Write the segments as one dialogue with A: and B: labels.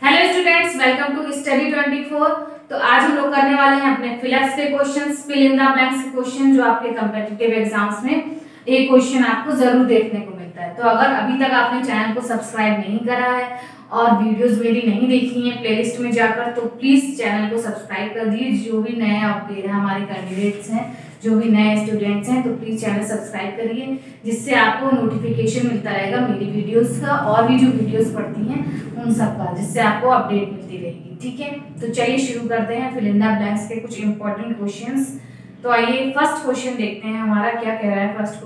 A: Hello students, welcome to study 24। तो आज हम लोग करने वाले हैं अपने फिलअप्स के questions, fill in the blanks के क्वेश्चन जो आपके कॉम्पिटिटिव एग्जाम्स में ये क्वेश्चन आपको जरूर देखने को मिलता है। तो अगर अभी तक आपने चैनल को सब्सक्राइब नहीं करा है और वीडियोस मेरी नहीं देखी हैं प्लेलिस्ट में जाकर, तो प्लीज चैनल को सब्सक्राइब कर दीजिए। जो भी नए अपडेट है हमारे कैंडिडेट्स हैं, जो भी नए स्टूडेंट्स हैं, तो प्लीज चैनल सब्सक्राइब करिए, जिससे आपको नोटिफिकेशन मिलता रहेगा मेरी वीडियोस का और भी जो वीडियोस पढ़ती हैं उन सब का, जिससे आपको अपडेट मिलती रहेगी। ठीक है, तो चलिए शुरू करते हैं फिल इन द ब्लैंक्स के कुछ इंपॉर्टेंट क्वेश्चंस। तो आइए फर्स्ट क्वेश्चन देखते हैं हमारा क्या कह रहा है। फर्स्ट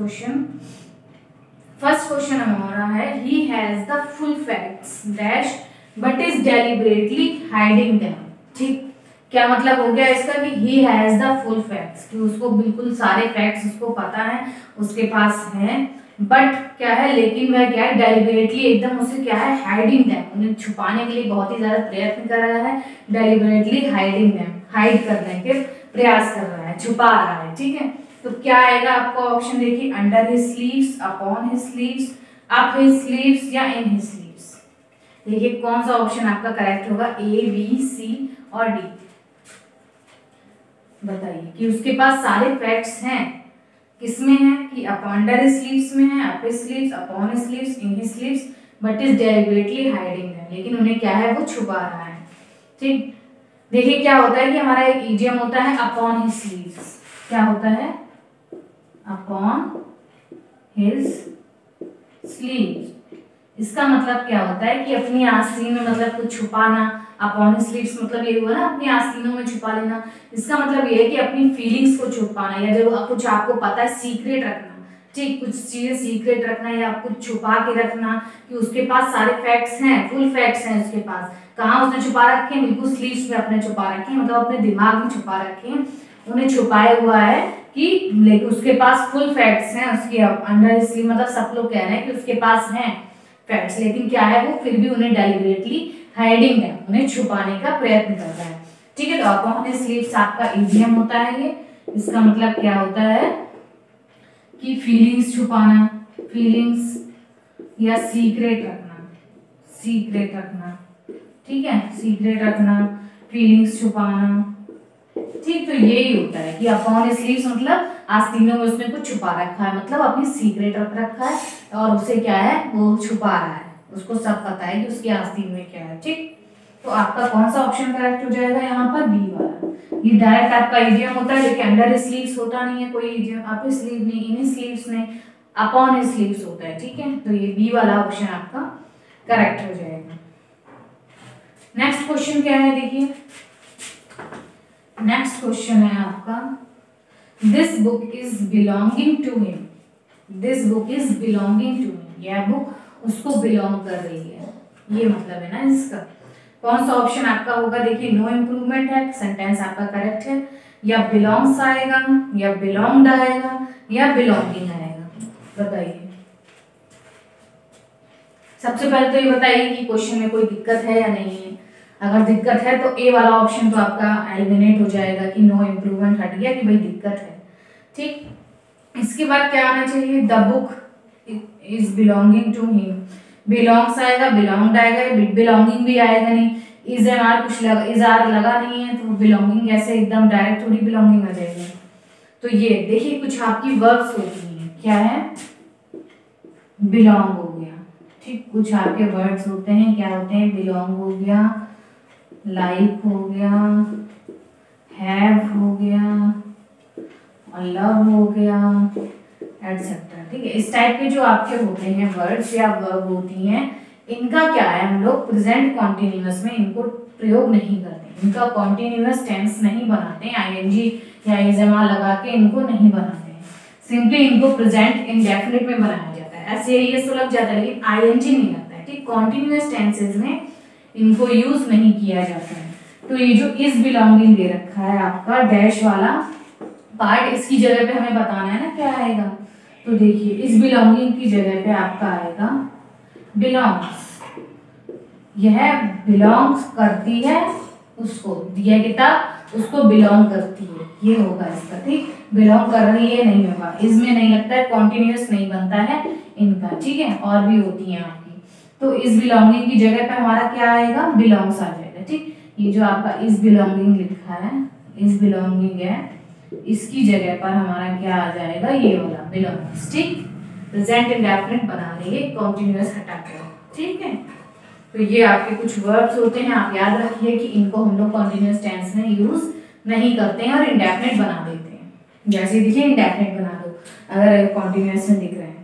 A: क्वेश्चन हमारा है, he has the full facts dash but is deliberately hiding them. ठीक, क्या मतलब हो गया इसका कि he has the full facts, कि उसको बिल्कुल सारे फैक्ट्स उसको पता है, उसके पास है, बट क्या है, लेकिन वह क्या है, डेलिबरेटली एकदम उसे क्या है, हाइडिंग देम, उन्हें छुपाने के लिए बहुत ही ज्यादा प्रयत्न कर रहा है। डेलिबरेटली हाइडिंग देम, हाइड करने के प्रयास कर रहा है, छुपा रहा है। ठीक है, तो क्या आएगा आपको ऑप्शन देखिए, under his sleeves, upon his sleeves, up his sleeves या इन हिज स्लीव्स। देखिए कौन सा ऑप्शन आपका करेक्ट होगा, ए बी सी और डी। बताइए कि उसके पास सारे फैक्ट्स हैं, किसमें है कि अंडर हिज स्लीव्स में है, up his sleeves, upon his sleeves, in his sleeves, but is deliberately hiding them, लेकिन उन्हें क्या है, वो छुपा रहा है। ठीक, देखिए क्या होता है कि हमारा एक इडियम होता है अपॉन हिज स्लीव्स। क्या होता है, अपॉन हिज स्लीव्स। इसका मतलब क्या होता है कि अपनी आस्तीन में मतलब कुछ छुपाना। अपॉन हिज स्लीव्स मतलब ये हुआ ना, अपनी आस्तीनों में छुपा लेना। इसका मतलब ये है कि अपनी फीलिंग्स को छुपाना, या जो कुछ आपको पता है सीक्रेट रखना। ठीक, कुछ चीजें सीक्रेट रखना या कुछ छुपा के रखना, कि उसके पास सारे फैक्ट्स हैं, फुल फैक्ट्स हैं उसके पास। कहाँ उसने छुपा रखे हैं, बिल्कुल स्लीव्स में अपने छुपा रखे हैं, मतलब अपने दिमाग में छुपा रखे हैं, उन्हें छुपाए हुआ है कि, लेकिन उसके पास फुल फैक्ट्स हैं उसके अंडर स्लीव। मतलब सब लोग कह रहे हैं कि उसके पास हैं फैक्ट्स, लेकिन क्या है, वो फिर भी उन्हें डेलिबरेटली हाइडिंग है, उन्हें छुपाने का प्रयत्न कर रहा है। ठीक है, तो अपॉन हिज स्लीव्स आपका इडियम होता है ये। इसका मतलब क्या होता है कि फीलिंग्स छुपाना, फीलिंग्स या सीक्रेट रखना, सीक्रेट रखना। ठीक है, सीक्रेट रखना, फीलिंग्स छुपाना। ठीक, तो यही होता है कि अपॉन स्लीव्स मतलब आस्तीनों में उसने कुछ छुपा रखा है, मतलब अपनी सीक्रेट रख रखा है और उसे क्या है, वो छुपा रहा है, उसको सब पता है कि उसकी आस्तीन में क्या है। ठीक, तो आपका कौन सा ऑप्शन करेक्ट हो जाएगा यहाँ पर, बी वाला। ये डायरेक्ट आपका इडियम होता है, लेकिन अंडर स्लीव्स होता नहीं है कोई इडियम, अप स्लीव नहीं, इन स्लीव्स नहीं, अपॉन स्लीव्स होता है। ठीक है, तो ये बी वाला ऑप्शन आपका करेक्ट हो जाएगा। नेक्स्ट क्वेश्चन क्या है, देखिए नेक्स्ट क्वेश्चन है आपका, this book is belonging to him. This book is belonging to him, यह बुक उसको बिलोंग कर रही है, ये मतलब है ना इसका। कौन सा ऑप्शन आपका होगा, देखिए नो इम्प्रूवमेंट है, सेंटेंस आपका करेक्ट है, या बिलोंग्स आएगा, या बिलोंग्ड आएगा, या बिलोंगिंग आएगा। बताइए, सबसे पहले तो ये बताइए कि क्वेश्चन में कोई दिक्कत है या नहीं है। अगर दिक्कत है तो ए वाला ऑप्शन तो आपका एलिमिनेट हो जाएगा कि नो इम्प्रूवमेंट हट गया, कि भाई दिक्कत है। ठीक, इसके बाद क्या आना चाहिए, the book is belonging to him. Belongs आएगा, बिलोंग्ड आएगा, बिलोंगिंग भी आएगा नहीं, इज एम आर कुछ लगा, इज आर लगा नहीं है, तो बिलोंगिंग ऐसे एकदम डायरेक्ट थोड़ी बिलोंगिंग आ जाएगी। तो ये देखिए कुछ आपकी वर्ब्स होती हैं, क्या है, बिलोंग हो गया। ठीक, कुछ आपके वर्ड्स होते हैं, क्या होते हैं, बिलोंग हो गया, लाइक हो गया, हैव हो गया, और लव हो गया, एटसेट्रा। ठीक है, इस टाइप के जो आपके होते हैं वर्ड्स या वर्ब होती हैं, इनका क्या है, हम लोग प्रेजेंट कॉन्टिन्यूअस में इनको प्रयोग नहीं करते, इनका कॉन्टिन्यूअस टेंस नहीं बनाते, आईएनजी या इजमा लगा के इनको नहीं बनाते हैं, सिंपली इनको प्रेजेंट इंडेफिनिट में बनाया जाता है। ऐसे ये तो लग जाता है, लेकिन आईएनजी नहीं लगता है। ठीक, कॉन्टिन्यूअस टेंसेज में इनको यूज नहीं किया जाता है। तो ये जो इज बिलोंगिंग दे रखा है आपका डैश वाला पार्ट, इसकी जगह पे हमें बताना है ना क्या आएगा। तो देखिए इस बिलोंगिंग की जगह पे आपका आएगा बिलोंग्स। यह बिलोंग्स करती है उसको, दिया किताब उसको बिलोंग करती है, ये होगा इसका। ठीक, बिलोंग कर रही है नहीं होगा, इसमें नहीं लगता है, कॉन्टिन्यूअस नहीं बनता है इनका। ठीक है, और भी होती है आपकी, तो इज बिलोंगिंग की जगह पे हमारा क्या आएगा, बिलोंग्स आ जाएगा। ठीक, ये जो आपका इज बिलोंगिंग लिखा है, इज बिलोंगिंग है, इसकी जगह पर हमारा क्या आ जाएगा, ये वाला बिलोंग्स। ठीक, प्रेजेंट इंडेफिनिट बना लेंगे कॉन्टिन्यूअस हटाकर। ठीक है, तो ये आपके कुछ वर्ब्स होते हैं, आप याद रखिए कि इनको हम लोग कॉन्टिन्यूअस टेंस में यूज नहीं करते हैं और इंडेफिनिट बना देते हैं। जैसे देखिए इंडेफिनिट बना दो अगर कॉन्टिन्यूअस में दिख रहे हैं।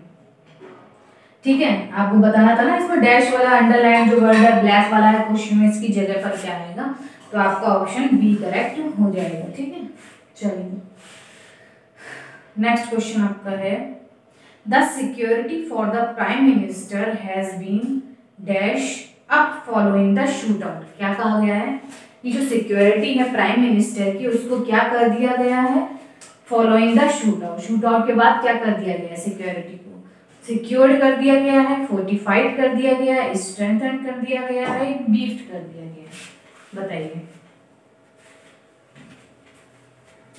A: ठीक है, आपको बताना था ना इसमें डैश वाला अंडरलाइन जो वर्ड है ब्लैक वाला है क्वेश्चन में, इसकी जगह पर क्या आएगा, तो आपका ऑप्शन बी करेक्ट हो जाएगा। ठीक है, चलिए नेक्स्ट क्वेश्चन आपका है, the security for the prime minister has been dash up following the shoot out. क्या कहा गया है कि जो सिक्योरिटी है प्राइम मिनिस्टर की उसको क्या कर दिया गया है, following the shoot out. Shoot out के बाद क्या कर दिया गया है, सिक्योरिटी को सिक्योर्ड कर दिया गया है, फोर्टिफाइड कर दिया गया है, स्ट्रेंथन कर दिया गया है, बीफ्ड कर दिया गया है। बताइए,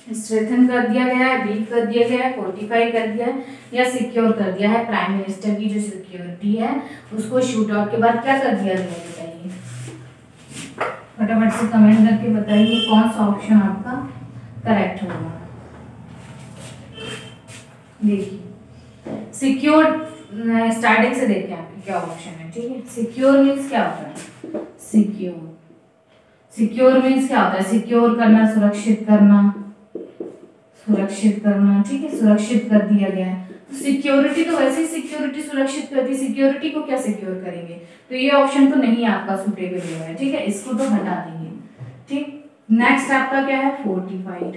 A: स्ट्रेंथन कर दिया गया है, बीफ कर दिया गया है, फोर्टिफाई कर दिया है, या सिक्योर कर दिया है। प्राइम मिनिस्टर की जो सिक्योरिटी है उसको शूट आउट के बाद क्या कर दिया गया है, बताइए फटाफट से कमेंट करके बताइए कौन सा ऑप्शन आपका करेक्ट होगा। देखिए सिक्योर, स्टार्टिंग से देखते हैं आपके क्या ऑप्शन है। ठीक है, सिक्योर मीन्स क्या होता है, सिक्योर मीन्स क्या होता है, सिक्योर करना, सुरक्षित करना, सुरक्षित करना। ठीक है, सुरक्षित कर दिया गया है। तो सिक्योरिटी तो वैसे ही सिक्योरिटी सुरक्षित करती है, सिक्योरिटी को क्या सिक्योर करेंगे, तो ये ऑप्शन तो नहीं आपका सुटेबल हुआ है। ठीक है, इसको तो हटा देंगे। ठीक, नेक्स्ट आपका क्या है, फोर्टिफाइड।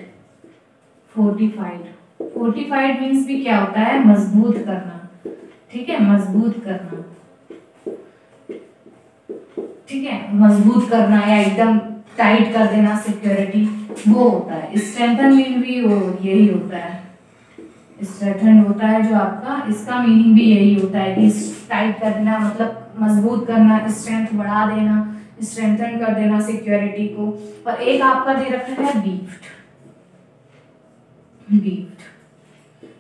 A: फोर्टिफाइड मीन्स भी क्या होता है, मजबूत करना। ठीक है, मजबूत करना। ठीक है, मजबूत करना या एकदम टाइट कर देना सिक्योरिटी, वो होता है। स्ट्रेंथन मीन भी वो यही होता है, स्ट्रेंथन होता है जो आपका, इसका मीनिंग भी यही होता है कि टाइट कर देना मतलब मजबूत करना, स्ट्रेंथ बढ़ा देना, स्ट्रेंथन कर देना सिक्योरिटी को। और एक आपका दे रखा है बीफ्ड।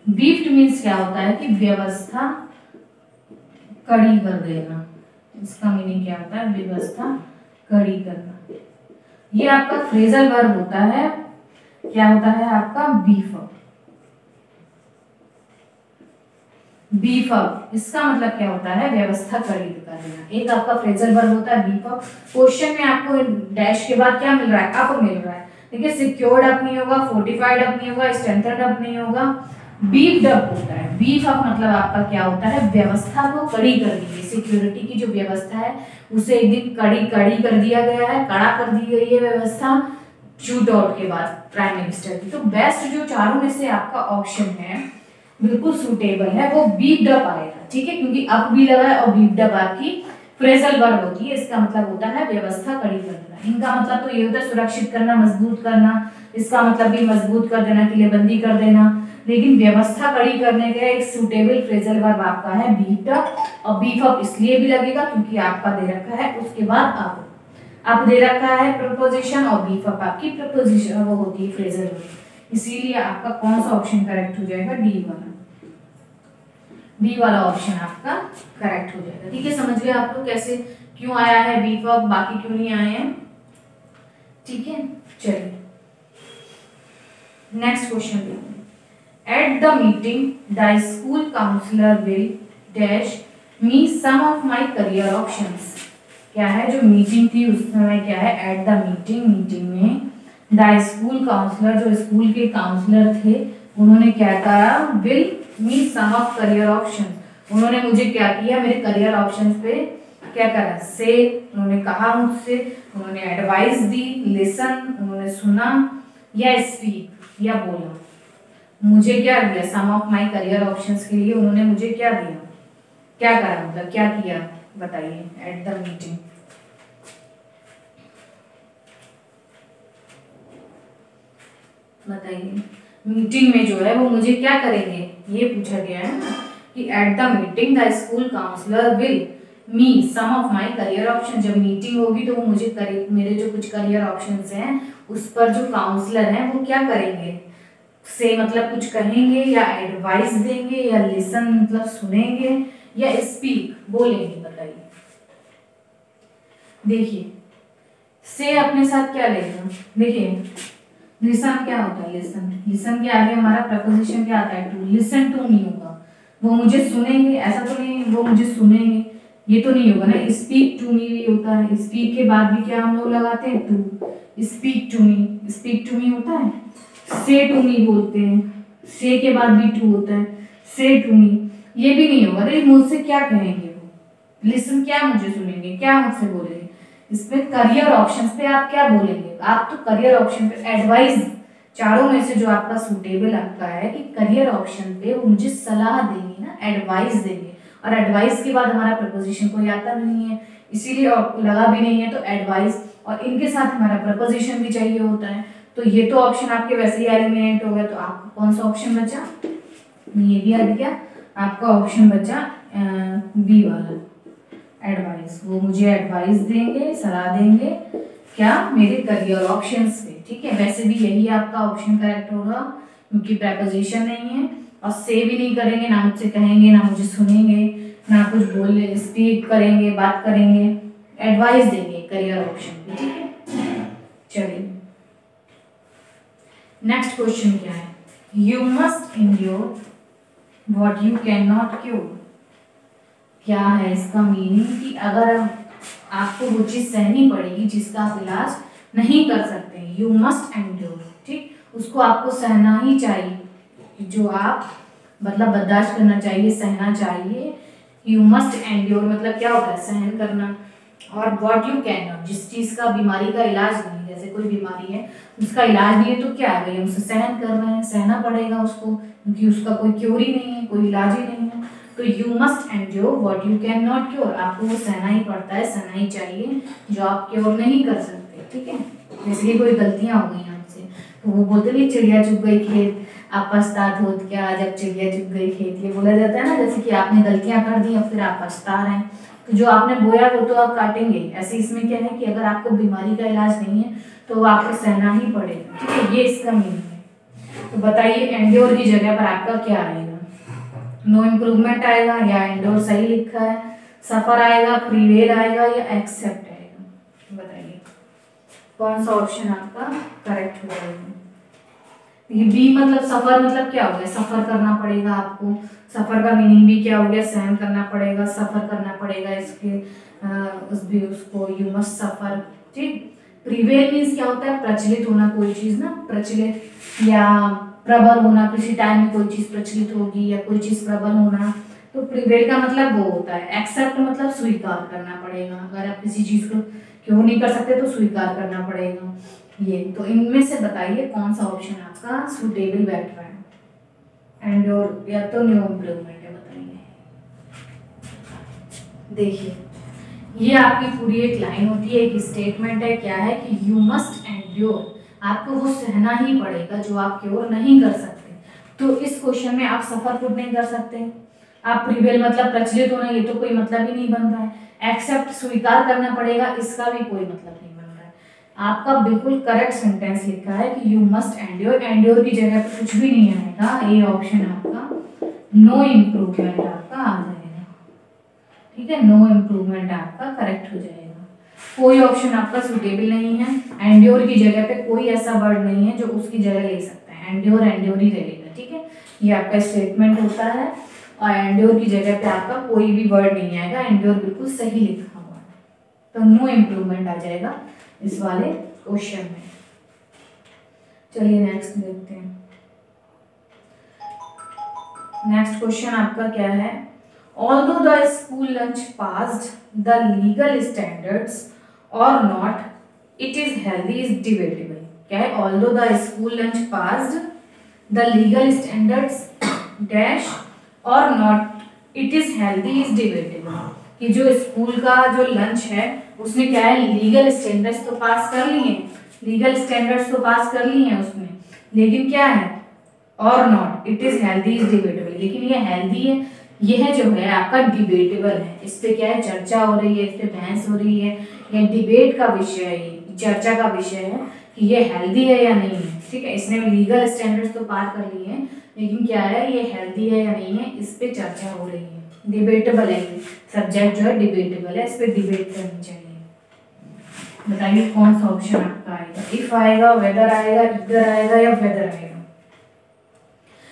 A: बीफ्ड मीन्स क्या होता है कि व्यवस्था कड़ी कर देना, इसका मीनिंग क्या होता है, व्यवस्था कड़ी करना। ये आपका फ्रेजल वर्ब होता है, क्या होता है आपका, बीफ अप। बीफ अप इसका मतलब क्या होता है, व्यवस्था कड़ी कर देना। एक आपका फ्रेजल वर्ब होता है बीफ अप। क्वेश्चन में आपको डैश के बाद क्या मिल रहा है, अप मिल रहा है। देखिए सिक्योर्ड अप नहीं होगा, फोर्टिफाइड अप नहीं होगा, स्ट्रेंथन्ड अप नहीं होगा, बीफ्ड अप होता है। बीफ अप मतलब आपका क्या होता है, व्यवस्था को कड़ी कर दी गई, सिक्योरिटी की जो व्यवस्था है उसे एकदम कड़ी कर दिया गया है, कड़ा कर दी गई है व्यवस्था शूट आउट के बाद प्राइम मिनिस्टर की। तो बेस्ट जो चारों में से आपका ऑप्शन है बिल्कुल सूटेबल है वो बीफ्ड अप आएगा। ठीक है, क्योंकि अप भी लगा है और बीफ्ड अप आपकी फ्रेजल वर्ब होती है, इसका मतलब होता है व्यवस्था कड़ी कर देना। इनका मतलब तो ये होता है सुरक्षित करना, मजबूत करना, इसका मतलब भी मजबूत कर देना, किलेबंदी कर देना। लेकिन व्यवस्था कड़ी करने के एक सूटेबल फ्रेजल वर्ब आपका है बीफ्ड अप। और बीफ अप इसलिए भी लगेगा क्योंकि आपका दे रखा है उसके बाद आप दे रखा है प्रपोजिशन, और बीफ अप आपकी प्रपोजिशन वो होती है फ्रेजल वर्ब, इसीलिए आपका कौन सा ऑप्शन करेक्ट हो जाएगा, डी वाला ऑप्शन आपका करेक्ट हो जाएगा। ठीक है, समझ गए आप लोग कैसे क्यों आया है बीफ अप, बाकी क्यों नहीं आए हैं। ठीक है, चलिए नेक्स्ट क्वेश्चन देखते हैं। At the meeting, the school counselor will dash me some of my career options. क्या है, जो मीटिंग थी उस समय क्या है, एट द मीटिंग में द स्कूल काउंसलर, जो स्कूल के काउंसलर थे, उन्होंने क्या कहा, will me some of career option. उन्होंने मुझे क्या किया, मेरे करियर ऑप्शन पे क्या करा, से उन्होंने कहा मुझसे, उन्होंने एडवाइस दी, लिसन उन्होंने सुना, या स्पीक या बोला। मुझे क्या दिया, सम ऑफ माय करियर ऑप्शंस के लिए उन्होंने मुझे क्या दिया, क्या करा मतलब क्या किया, बताइए। एट द मीटिंग, बताइए मीटिंग में जो है वो मुझे क्या करेंगे, ये पूछा गया है ना कि at the meeting the school counsellor will me some of my career option. जब मीटिंग होगी तो वो मुझे मेरे जो कुछ करियर ऑप्शंस हैं उस पर जो काउंसलर हैं वो क्या करेंगे, से मतलब कुछ कहेंगे, या एडवाइस देंगे, या लिसन मतलब सुनेंगे, या स्पीक बोलेंगे। बताइए देखिए से अपने साथ क्या लेगा, देखिए लिसन क्या होता है, लिसन, लिसन के आगे हमारा प्रपोजिशन क्या आता है, टू। लिसन टू नहीं होगा, वो मुझे सुनेंगे, ऐसा तो नहीं वो मुझे सुनेंगे, ये तो नहीं होगा ना। स्पीक टू मी भी होता है, स्पीक के बाद भी क्या हम लोग लगाते हैं, to. Speak to me, speak to me होता है। से टू मी बोलते हैं, से के बाद भी टू होता है, से टू मी, ये भी नहीं होगा। तो मुझसे क्या कहेंगे वो, लिसन क्या मुझे सुनेंगे, क्या मुझसे बोलेंगे। इसमें करियर ऑप्शंस पे आप क्या बोलेंगे, आप तो करियर ऑप्शन पे एडवाइस, चारों में से जो आपका सूटेबल आपका है कि करियर ऑप्शन पे वो मुझे सलाह देंगे ना, एडवाइस देंगे। और एडवाइस के बाद हमारा प्रपोजिशन कोई आता नहीं है, इसीलिए लगा भी नहीं है, तो एडवाइस, और इनके साथ हमारा प्रपोजिशन भी चाहिए होता है। तो ये तो ऑप्शन आपके वैसे ही एलिमिनेट हो गया। तो आपको कौन सा ऑप्शन बचा, ये भी आ गया, आपका ऑप्शन बचा बी वाला, एडवाइस। वो मुझे एडवाइस देंगे, सलाह देंगे, क्या, मेरे करियर ऑप्शंस पे, ठीक है। वैसे भी यही आपका ऑप्शन करेक्ट होगा, क्योंकि प्रपोजिशन नहीं है, और से भी नहीं करेंगे, ना मुझसे कहेंगे, ना मुझे सुनेंगे, ना कुछ बोले, स्पीक करेंगे, बात करेंगे, एडवाइस देंगे करियर ऑप्शन पे, ठीक है। चलिए नेक्स्ट क्वेश्चन क्या है, you must endure what you can not cure. क्या है इसका मीनिंग, कि अगर आपको वो चीज सहनी पड़ेगी जिसका आप इलाज नहीं कर सकते, यू मस्ट एंड्योर, ठीक, उसको आपको सहना ही चाहिए, जो आप मतलब बर्दाश्त करना चाहिए, सहना चाहिए। यू मस्ट एंड्योर मतलब क्या होता है, सहन करना। और व्हाट यू कैन नॉट, जिस चीज का बीमारी का इलाज नहीं, जैसे कोई बीमारी है उसका इलाज नहीं है, तो क्या आ गई, हम उसे सहन कर रहे हैं, सहना पड़ेगा उसको, क्योंकि उसका कोई क्योर ही नहीं है, कोई इलाज ही नहीं है। तो you must endure what you can not cure, आपको वो सहना ही पड़ता है, सहना ही चाहिए जो आप क्योर नहीं कर सकते, ठीक है। जैसे कि कोई गलतियां हो गई आपसे, तो वो बोलते नहीं चिड़िया चुग गई खेत, आप पछतात हो क्या जब चिड़िया चुग गई खेत, ये बोला जाता है ना। जैसे कि आपने गलतियां कर दी और फिर आप पछता रहे हैं, तो जो आपने बोया वो तो आप काटेंगे। ऐसे इसमें क्या है कि अगर आपको बीमारी का इलाज नहीं है तो आपको सहना ही पड़ेगा, ठीक है, ये इसका मीनिंग है। तो बताइए एंड्योर की जगह पर आपका क्या आएगा, नो इम्प्रूवमेंट आएगा, या एंड्योर सही लिखा है, सफर आएगा, प्रीवेल आएगा, या एक्सेप्ट आएगा, बताइए कौन सा ऑप्शन आपका करेक्ट हो जाएगा। ये बी मतलब सफर मतलब क्या हो गया, सफर करना पड़ेगा आपको, सफर का मीनिंग भी क्या हो गया, सहन करना पड़ेगा, सफर करना पड़ेगा, इसके उसको यू मस्ट सफर, ठीक। प्रीवेल मीन्स क्या होता है, प्रचलित होना कोई चीज ना, प्रचलित या प्रबल होना, किसी टाइम में कोई चीज प्रचलित होगी या कोई चीज प्रबल होना, तो प्रीवेल का मतलब वो होता है। एक्सेप्ट मतलब स्वीकार करना पड़ेगा, अगर आप किसी चीज को क्यों नहीं कर सकते तो स्वीकार करना पड़ेगा। ये तो इनमें से बताइए कौन सा ऑप्शन आपका सुटेबल बैठ रहा है, एंड और या तो न्यू इम्प्रूवमेंट है, बताइए। देखिए ये आपकी पूरी एक लाइन होती है, एक स्टेटमेंट है, क्या है कि यू मस्ट एंड्योर, आपको वो सहना ही पड़ेगा जो आप क्योर नहीं कर सकते। तो इस क्वेश्चन में आप सफर खुद नहीं कर सकते, आप प्रिवेल मतलब प्रचलित होना, ये तो कोई मतलब ही नहीं बन रहा है। एक्सेप्ट स्वीकार करना पड़ेगा, इसका भी कोई मतलब नहीं बन रहा है। आपका बिल्कुल करेक्ट सेंटेंस लिखा है कि यू मस्ट एंड्योर, एंड्योर की जगह पर कुछ भी नहीं आएगा, ये ऑप्शन आपका नो इम्प्रूवमेंट आपका आ जाएगा, ठीक है, नो इम्प्रूवमेंट आपका करेक्ट हो जाएगा। कोई ऑप्शन आपका सुटेबल नहीं है, एंड्योर की जगह पे कोई ऐसा वर्ड नहीं है जो उसकी जगह ले सकता है, एंड्योर एंड्योर ही रहेगा, ठीक है। ये आपका स्टेटमेंट होता है, और एंड्योर की जगह पे आपका कोई भी वर्ड नहीं आएगा, एंड्योर बिल्कुल सही लिखा हुआ है, तो नो इम्प्रूवमेंट आ जाएगा इस वाले क्वेश्चन में। चलिए नेक्स्ट देखते हैं। नेक्स्ट क्वेश्चन आपका क्या है, although the school lunch passed the legal standards or not, it is healthy is debatable। क्या है, although the school lunch passed the legal standards dash or not, it is healthy is debatable। कि जो school का जो lunch है उसने क्या है, लीगल स्टैंडर्ड्स तो पास कर लिए हैं, लीगल स्टैंडर्ड्स तो पास कर लिए हैं उसने, लेकिन क्या है, और not, it is healthy is debatable, लेकिन ये हेल्दी है, यह जो है आपका डिबेटेबल है, इस पे क्या है, चर्चा हो रही है, इस पे बहस हो रही है, या डिबेट का विषय है, ये चर्चा का विषय है कि ये हेल्दी है या नहीं है, ठीक है। इसने लीगल स्टैंडर्ड्स तो पार कर लिए हैं, लेकिन क्या है, ये हेल्दी है या नहीं है, इस पे चर्चा हो रही है, डिबेटेबल है, सब्जेक्ट जो है डिबेटेबल है, इस पे डिबेट करनी चाहिए। बताइए कौन सा ऑप्शन आपका आएगा, इफ आएगा, वेदर आएगा, ईदर आएगा या वेदर आएगा।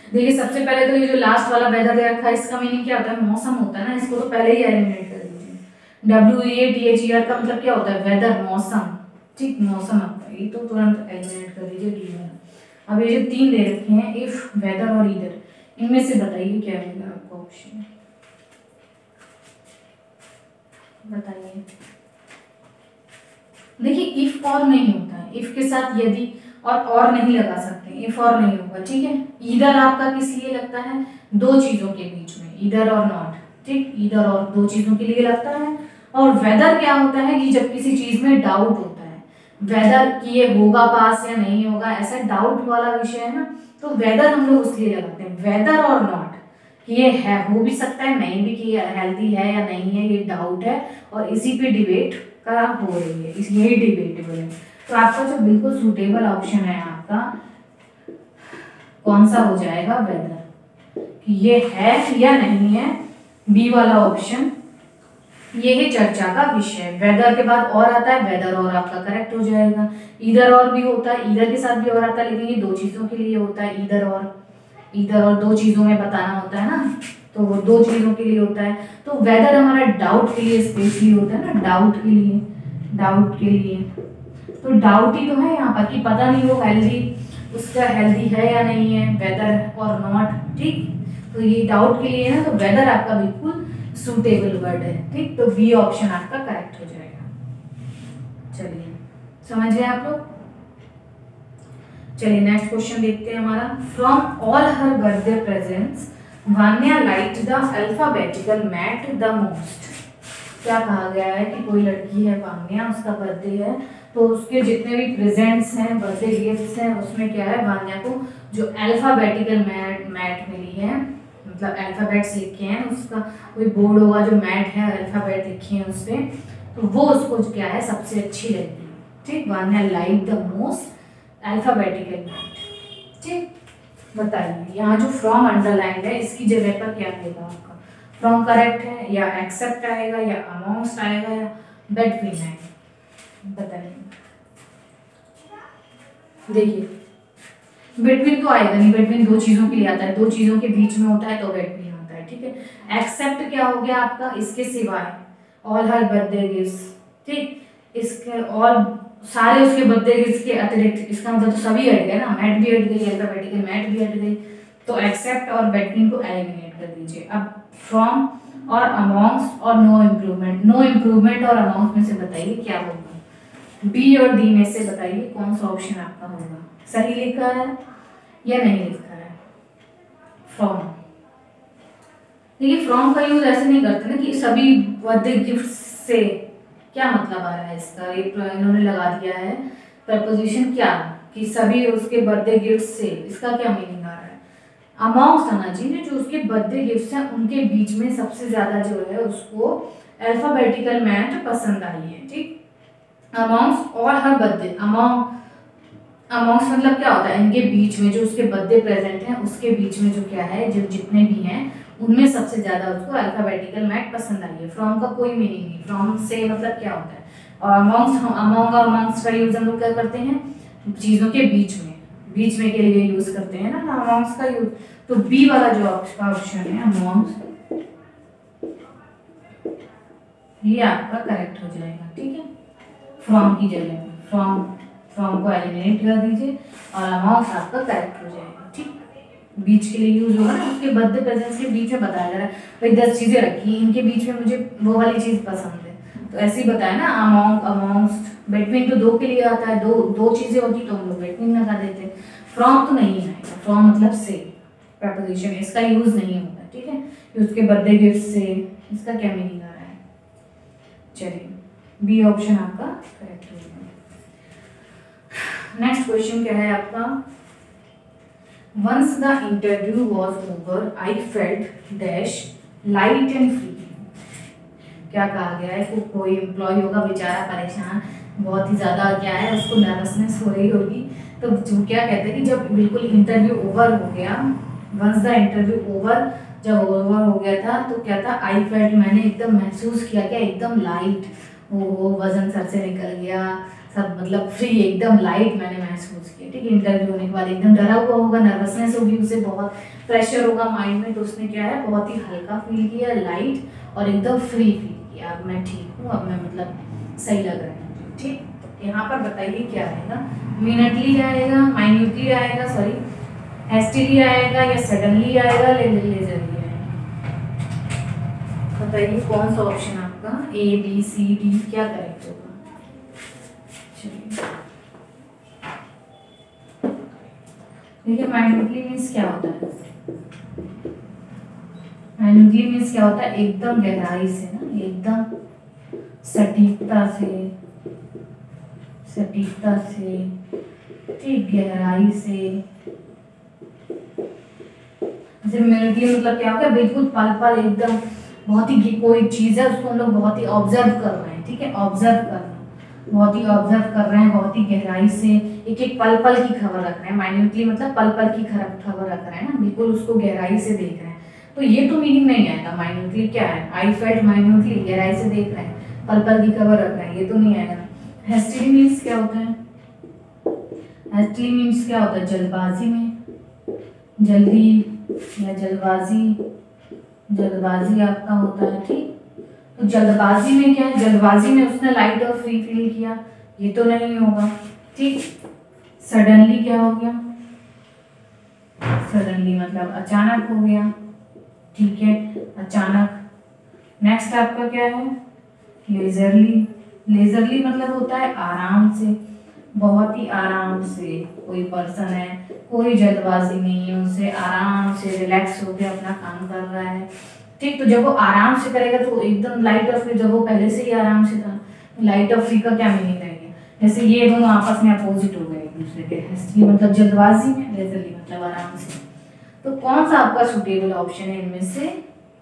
A: देखिए सबसे पहले तो ये जो लास्ट वाला वेदर दे रखा है इसका मीनिंग क्या होता है, मौसम होता है ना, इसको तो पहले ही एलिमिनेट कर दीजिए। WEATHER का मतलब क्या होता है, वेदर, मौसम, ठीक, मौसम आपका, ये तो तुरंत एलिमिनेट कर दीजिए डी वाला। अब ये जो तीन दे रखे हैं इफ, वेदर और ईदर, इनमें से बताइए क्या रहेगा आपका ऑप्शन, बताइए। देखिए इफ और नहीं होता है, इफ के साथ यदि और नहीं लगा सकते, इफ और नहीं होगा, ठीक है। ईदर आपका किस लिए लगता है, दो चीजों के बीच में, ईदर और नॉट, ठीक, ईदर और दो चीजों के लिए लगता है। और वेदर क्या होता है कि जब किसी चीज में डाउट होता है, वेदर कि ये होगा पास या नहीं होगा, ऐसा डाउट वाला विषय है ना, तो वेदर हम लोग उसलिए लगाते हैं, वेदर और नॉट, कि ये है, हो भी सकता है, नहीं भी, कि हेल्दी है या नहीं है, ये डाउट है और इसी पे डिबेट का हो रही है, यही डिबेटेबल है। तो आपका जो बिल्कुल सूटेबल ऑप्शन है आपका कौन सा हो जाएगा, वेदर, कि ये है या नहीं है, बी वाला ऑप्शन, ये है चर्चा का विषय। वेदर के बाद और आता है, वेदर और आपका करेक्ट हो जाएगा। ईदर और भी होता है, ईदर के साथ भी और आता है, लेकिन ये दो चीजों के लिए होता है, ईदर और दो चीजों में बताना होता है ना, तो वो दो चीजों के लिए होता है। तो वेदर हमारा डाउट के लिए स्पेशली होता है ना, डाउट के लिए, तो डाउट ही तो है यहाँ पर कि पता नहीं वो हेल्दी, उसका हेल्दी है या नहीं है, वेदर और नॉट, ठीक, तो ये डाउट के लिए है ना, तो वेदर आपका बिल्कुल सूटेबल वर्ड है, ठीक, तो बी ऑप्शन आपका करेक्ट हो जाएगा। चलिए समझ गए आप लोग। चलिए नेक्स्ट क्वेश्चन देखते हैं हमारा, from all her birthday presents Vanya liked the alphabetical mat the most. क्या कहा गया है कि कोई लड़की है वान्या, उसका बर्थडे है, तो उसके जितने भी प्रेजेंट्स हैं, बर्थडे गिफ्ट्स हैं, उसमें क्या है, वान्या को जो अल्फाबेटिकल मैट मिली है, मतलब अल्फाबेट्स लिखे हैं, उसका कोई बोर्ड होगा जो मैट है, अल्फाबेट लिखे हैं उस पर, तो वो उसको क्या है सबसे अच्छी लगती है, ठीक, Vanya like the most alphabetical mat, ठीक। बताइए यहाँ जो फ्रॉम अंडरलाइन है इसकी जगह पर क्या आएगा आपका, फ्रॉम करेक्ट है या एक्सेप्ट आएगा या अमॉन्ग्स्ट आएगा या बिटवीन आएगा, बताइए। देखिए बिटवीन तो आएगा नहीं, बिटवीन दो चीजों के लिए आता है, दो चीजों के बीच में होता है तो बिटवीन होता है, ठीक है। एक्सेप्ट क्या हो गया आपका, इसके सिवाय, ऑल हर बर्थडे गिफ्ट्स, ठीक, इसके और सारे उसके बर्थडे गिफ्ट्स के अतिरिक्त, इसका मतलब तो सभी हट गए ना, मैट भी हट गई, अल्फाबेटिकल मैट भी हट गई, तो एक्सेप्ट और बिटवीन को एलिमिनेट कर दीजिए। अब फ्रॉम और अमॉन्ग्स्ट और नो इम्प्रूवमेंट और अमॉन्ग्स्ट में से बताइए क्या होगा, बी और डी में से बताइए कौन सा ऑप्शन आपका होगा, सही लिखा है या नहीं लिखा है। फ्रॉम, देखिए फ्रॉम का यूज ऐसे नहीं करते ना कि सभी बर्थडे गिफ्ट से, क्या मतलब आ रहा है इसका, ये इन्होंने लगा दिया है प्रपोजिशन क्या, कि सभी उसके बर्थडे गिफ्ट से, इसका क्या मीनिंग आ रहा है, अमॉन्ग्स्ट आना चाहिए, जो उसके बर्थडे गिफ्ट्स हैं उनके बीच में सबसे ज्यादा जो है उसको अल्फाबेटिकल मैट पसंद आई है, ठीक। अमॉन्ग्स्ट और हर बर्थडे, अमॉन्ग्स्ट मतलब क्या होता है, इनके बीच में जो उसके बर्थडे प्रेजेंट है उसके बीच में जो क्या है, जो जितने भी हैं उनमें सबसे ज्यादा उसको अल्फाबेटिकल मैट पसंद आई है। फ्रॉम का कोई मीनिंग नहीं, फ्रॉम से मतलब क्या होता है, और अमॉन्ग और अमॉन्ग्स का यूज हम लोग क्या करते हैं, चीजों के बीच में के लिए यूज करते हैं ना अमॉन्ग्स का यूज, तो बी वाला जो आपका ऑप्शन है अमॉन्ग्स, ये आपका करेक्ट हो जाएगा, ठीक है। फ्रॉम की जगह फ्रॉम को एलिमिनेट कर दीजिए और अमॉन्ग्स आपका करेक्ट हो जाएगा, ठीक। बीच के लिए यूज होगा ना, उसके बर्थडे प्रेजेंट्स के बीच में बताया जा रहा है, भाई 10 चीजें रखी, इनके बीच में मुझे वो वाली चीज पसंद है, तो ऐसे ही बताया ना, अमॉन्ग्स्ट, बिटवीन तो दो के लिए आता है, दो चीजें होती तो हम लोग बिटवीन लगा देते, फ्रॉम तो नहीं आएगा, फ्रॉम मतलब से प्रपोजिशन, इसका यूज नहीं होता, ठीक है, कि उसके बर्थडे गिफ्ट से, इसका क्या मीनिंग आ रहा है। चलिए बी ऑप्शन आपका करेक्ट हो गया। नेक्स्ट क्वेश्चन क्या है आपका, once the interview was over I felt dash light and free. क्या कहा गया है, कोई एम्प्लॉय होगा बेचारा परेशान, बहुत ही ज्यादा क्या है उसको नर्वसनेस हो रही होगी, तो जो क्या कहते हैं कि जब बिल्कुल इंटरव्यू ओवर हो गया, वंस द इंटरव्यू ओवर, जब ओवर हो गया था तो क्या था, आई फेल्ट, मैंने एकदम महसूस किया, क्या एकदम लाइट वो वजन सर से निकल गया, सब मतलब फ्री एकदम लाइट मैंने महसूस किया। ठीक है, इंटरव्यू होने के बाद एकदम डरा हुआ होगा, नर्वसनेस होगी, उसे बहुत प्रेशर होगा माइंड में, तो उसने क्या है बहुत ही हल्का फील किया, लाइट और एकदम फ्री फील किया। अब मैं ठीक हूँ, अब मैं मतलब सही लग रहा है। ठीक, तो यहाँ पर बताइए क्या रहेगा, मिनटली आएगा, माइन्यूटली आएगा, सॉरी हेस्टिली आएगा या सडनली आएगा, लेजरली आएगा। बताइए कौन सा ऑप्शन आपका A B C D क्या करेक्ट होगा। चलिए देखिए, माइन्यूटली मीन्स क्या होता है, माइन्यूटली मीन्स क्या होता है, एकदम गहराई से ना, एकदम सटीकता से, सटीकता से, ठीक गहराई से। जैसे मिनटली मतलब क्या होगा, बिल्कुल पल पल एकदम बहुत ही कोई चीज़ है उसको हम लोग बहुत ही ऑब्जर्व कर रहे हैं। ठीक है, ऑब्जर्व करना, बहुत ही ऑब्जर्व कर रहे हैं, बहुत ही गहराई से एक एक पल पल की खबर रख रहे हैं। माइन्यूटली मतलब पल पल की खबर रख रहे हैं ना, बिल्कुल उसको गहराई से देख रहे हैं। तो ये तो मीनिंग नहीं आएगा। माइन्यूटली क्या है, आई फेल्ट माइन्यूटली, गहराई से देख रहे हैं, पल पल की खबर रख रहे हैं, ये तो नहीं आएगा। हेस्टिली मीन्स क्या होता है, हेस्टिली मीन्स क्या होता है, जल्दबाजी में, जल्दी या जल्दबाजी, जल्दबाजी आपका होता है। ठीक, तो जल्दबाजी में क्या है, जल्दबाजी में उसने लाइट और फ्री फील किया, ये तो नहीं होगा। ठीक, सडनली क्या हो गया, सडनली मतलब अचानक हो गया। ठीक है, अचानक। नेक्स्ट आपका क्या है, लेजरली, लेजरली मतलब होता है आराम से, बहुत ही आराम से, कोई पर्सन है, कोई जल्दबाजी नहीं है, उसे आराम से रिलैक्स होकर अपना काम कर रहा है। ठीक, तो जब वो आराम से करेगा तो एकदम लाइट और फ्री, जब वो पहले से ही आराम से था, लाइट और फ्री का क्या मीनिंग रहेगा, जैसे ये दोनों आपस में अपोजिट हो गए एक दूसरे के। हेस्टली मतलब जल्दबाजी में, लेजरली मतलब आराम से। तो कौन सा आपका सुटेबल ऑप्शन है इनमें से,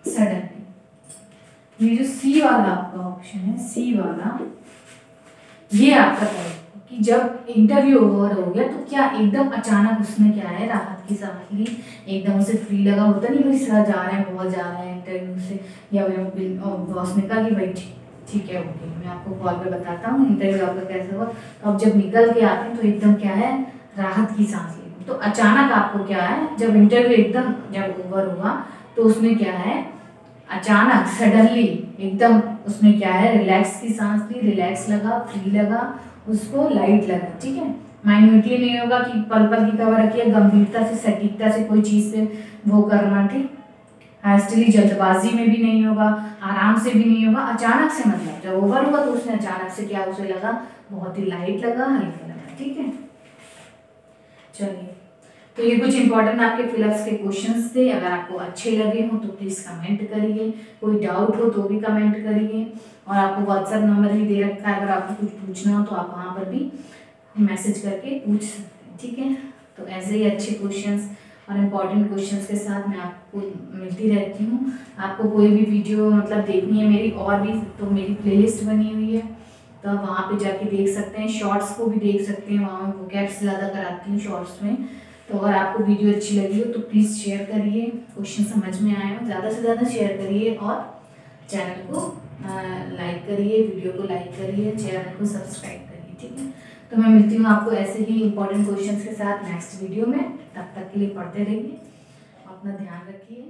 A: सडनली। ये जो सी वाला आपका ऑप्शन है, सी वाला, ये आपका करेक्ट कि जब इंटरव्यू ओवर हो गया तो क्या एकदम अचानक उसने क्या है राहत की सांस ली, एकदम उसे फ्री लगा। होता नहीं भाई सर जा रहे हैं, बहुत जा रहे हैं इंटरव्यू से, या बॉस ने कहा कि भाई ठीक है ओके, मैं आपको कॉल पे बताता हूँ इंटरव्यू आपका कैसा हुआ। तो अब जब निकल के आते हैं तो एकदम क्या है, राहत की सांस ली। तो अचानक आपको क्या है, जब इंटरव्यू एकदम जब ओवर हुआ तो उसमें क्या है, अचानक सडनली एकदम उसमें क्या है, रिलैक्स की सांस ली, रिलैक्स लगा, फ्री लगा, उसको लाइट लगा। ठीक है, माइन्यूटली नहीं होगा कि पल पल की खबर रखिए, गंभीरता से सटीकता से कोई चीज़ पे वो करना। ठीक, हेस्टली जल्दबाजी में भी नहीं होगा, आराम से भी नहीं होगा, अचानक से मतलब जब ओवर हुआ तो उसने अचानक से क्या उसे लगा, बहुत ही लाइट लगा, हल्का लगा। ठीक है, चलिए तो ये कुछ इंपॉर्टेंट आपके फिलअप्स के क्वेश्चंस थे। अगर आपको अच्छे लगे हो तो प्लीज़ कमेंट करिए, कोई डाउट हो तो भी कमेंट करिए, और आपको व्हाट्सएप नंबर भी दे रखा है, अगर आपको कुछ पूछना हो तो आप वहाँ पर भी मैसेज करके पूछ सकते हैं। ठीक है, तो ऐसे ही अच्छे क्वेश्चंस और इम्पॉर्टेंट क्वेश्चंस के साथ मैं आपको मिलती रहती हूँ। आपको कोई भी वीडियो मतलब देखनी है मेरी और भी, तो मेरी प्लेलिस्ट बनी हुई है, तो आप वहाँ पे जाके देख सकते हैं, शॉर्ट्स को भी देख सकते हैं, वहाँ मैं वोकैब्स ज़्यादा कराती हूँ शॉर्ट्स में। तो अगर आपको वीडियो अच्छी लगी हो तो प्लीज़ शेयर करिए, क्वेश्चन समझ में आए हो ज़्यादा से ज़्यादा शेयर करिए, और चैनल को लाइक करिए, वीडियो को लाइक करिए, चैनल को सब्सक्राइब करिए। ठीक है, तो मैं मिलती हूँ आपको ऐसे ही इंपॉर्टेंट क्वेश्चंस के साथ नेक्स्ट वीडियो में। तब तक के लिए पढ़ते रहिए, अपना ध्यान रखिए।